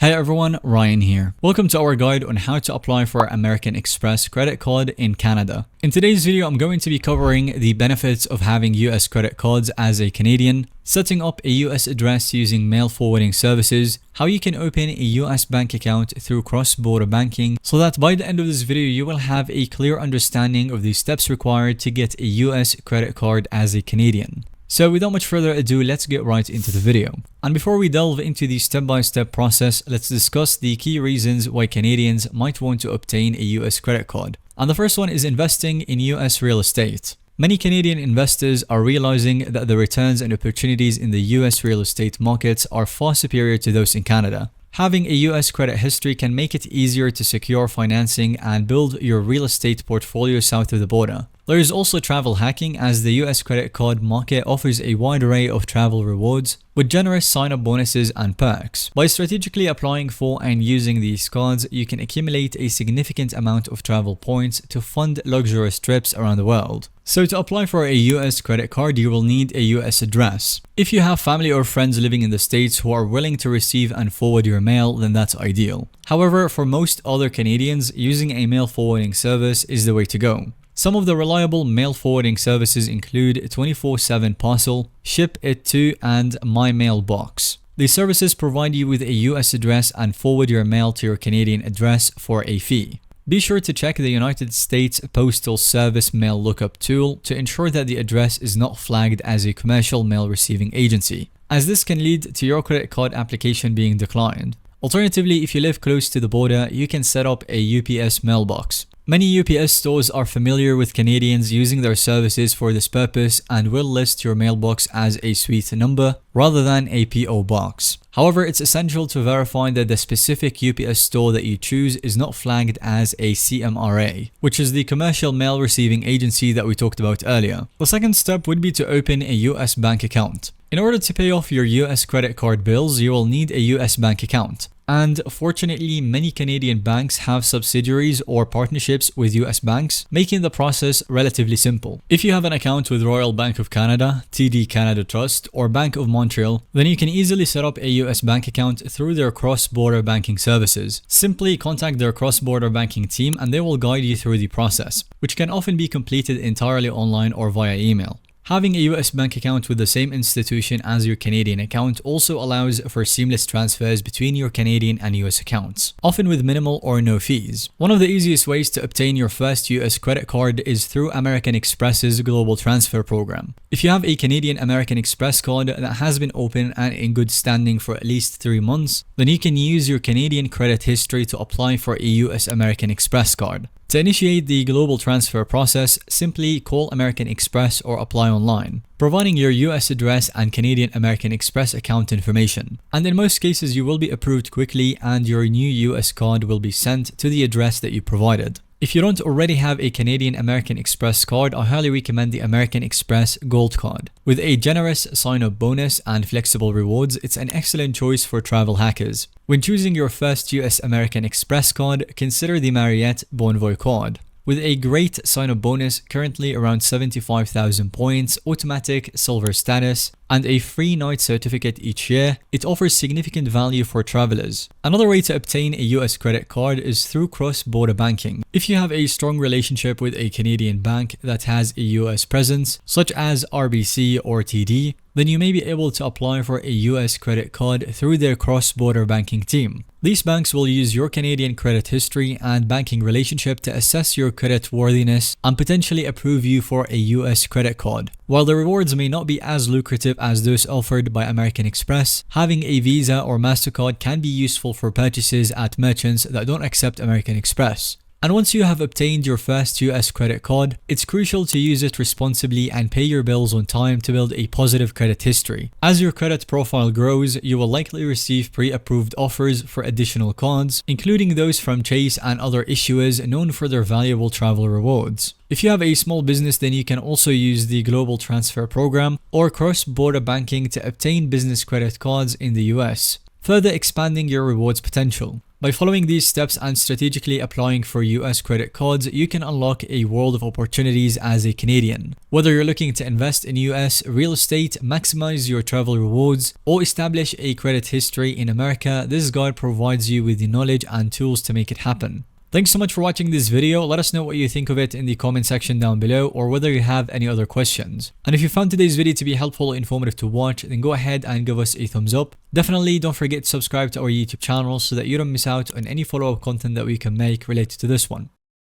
Hey everyone, Ryan here. Welcome to our guide on how to apply for American Express credit card in Canada. In today's video, I'm going to be covering the benefits of having US credit cards as a Canadian, setting up a US address using mail forwarding services, how you can open a US bank account through cross-border banking, so that by the end of this video, you will have a clear understanding of the steps required to get a US credit card as a Canadian. So without much further ado, let's get right into the video. And before we delve into the step-by-step process, let's discuss the key reasons why Canadians might want to obtain a US credit card. And the first one is investing in US real estate. Many Canadian investors are realizing that the returns and opportunities in the US real estate markets are far superior to those in Canada. Having a US credit history can make it easier to secure financing and build your real estate portfolio south of the border. There is also travel hacking, as the US credit card market offers a wide array of travel rewards with generous sign-up bonuses and perks. By strategically applying for and using these cards, you can accumulate a significant amount of travel points to fund luxurious trips around the world. So to apply for a US credit card, you will need a US address. If you have family or friends living in the States who are willing to receive and forward your mail, then that's ideal. However, for most other Canadians, using a mail forwarding service is the way to go. Some of the reliable mail forwarding services include 24/7 Parcel, Ship It To, and My Mailbox. These services provide you with a US address and forward your mail to your Canadian address for a fee. Be sure to check the United States Postal Service mail lookup tool to ensure that the address is not flagged as a commercial mail receiving agency, as this can lead to your credit card application being declined. Alternatively, if you live close to the border, you can set up a UPS mailbox. Many UPS stores are familiar with Canadians using their services for this purpose and will list your mailbox as a suite number rather than a PO box. However, it's essential to verify that the specific UPS store that you choose is not flagged as a CMRA, which is the commercial mail receiving agency that we talked about earlier. The second step would be to open a US bank account. In order to pay off your US credit card bills, you will need a US bank account. And fortunately, many Canadian banks have subsidiaries or partnerships with US banks, making the process relatively simple. If you have an account with Royal Bank of Canada, TD Canada Trust, or Bank of Montreal, then you can easily set up a US bank account through their cross-border banking services. Simply contact their cross-border banking team and they will guide you through the process, which can often be completed entirely online or via email. Having a US bank account with the same institution as your Canadian account also allows for seamless transfers between your Canadian and US accounts, often with minimal or no fees. One of the easiest ways to obtain your first US credit card is through American Express's Global Transfer Program. If you have a Canadian American Express card that has been open and in good standing for at least 3 months, then you can use your Canadian credit history to apply for a US American Express card. To initiate the global transfer process, simply call American Express or apply online, providing your US address and Canadian American Express account information. And in most cases, you will be approved quickly and your new US card will be sent to the address that you provided. If you don't already have a Canadian American Express card, I highly recommend the American Express Gold Card. With a generous sign-up bonus and flexible rewards, it's an excellent choice for travel hackers. When choosing your first US American Express card, consider the Marriott Bonvoy card. With a great sign-up bonus, currently around 75,000 points, automatic silver status, and a free night certificate each year, it offers significant value for travelers. Another way to obtain a US credit card is through cross-border banking. If you have a strong relationship with a Canadian bank that has a US presence, such as RBC or TD, then you may be able to apply for a US credit card through their cross-border banking team. These banks will use your Canadian credit history and banking relationship to assess your credit worthiness and potentially approve you for a US credit card. While the rewards may not be as lucrative as those offered by American Express, having a Visa or MasterCard can be useful for purchases at merchants that don't accept American Express. And once you have obtained your first US credit card, it's crucial to use it responsibly and pay your bills on time to build a positive credit history. As your credit profile grows, you will likely receive pre-approved offers for additional cards, including those from Chase and other issuers known for their valuable travel rewards. If you have a small business, then you can also use the Global Transfer Program or cross-border banking to obtain business credit cards in the US. further expanding your rewards potential. By following these steps and strategically applying for US credit cards, you can unlock a world of opportunities as a Canadian. Whether you're looking to invest in US real estate, maximize your travel rewards, or establish a credit history in America, this guide provides you with the knowledge and tools to make it happen. Thanks so much for watching this video. Let us know what you think of it in the comment section down below, or whether you have any other questions. And if you found today's video to be helpful or informative to watch, then go ahead and give us a thumbs up. Definitely don't forget to subscribe to our YouTube channel so that you don't miss out on any follow-up content that we can make related to this one.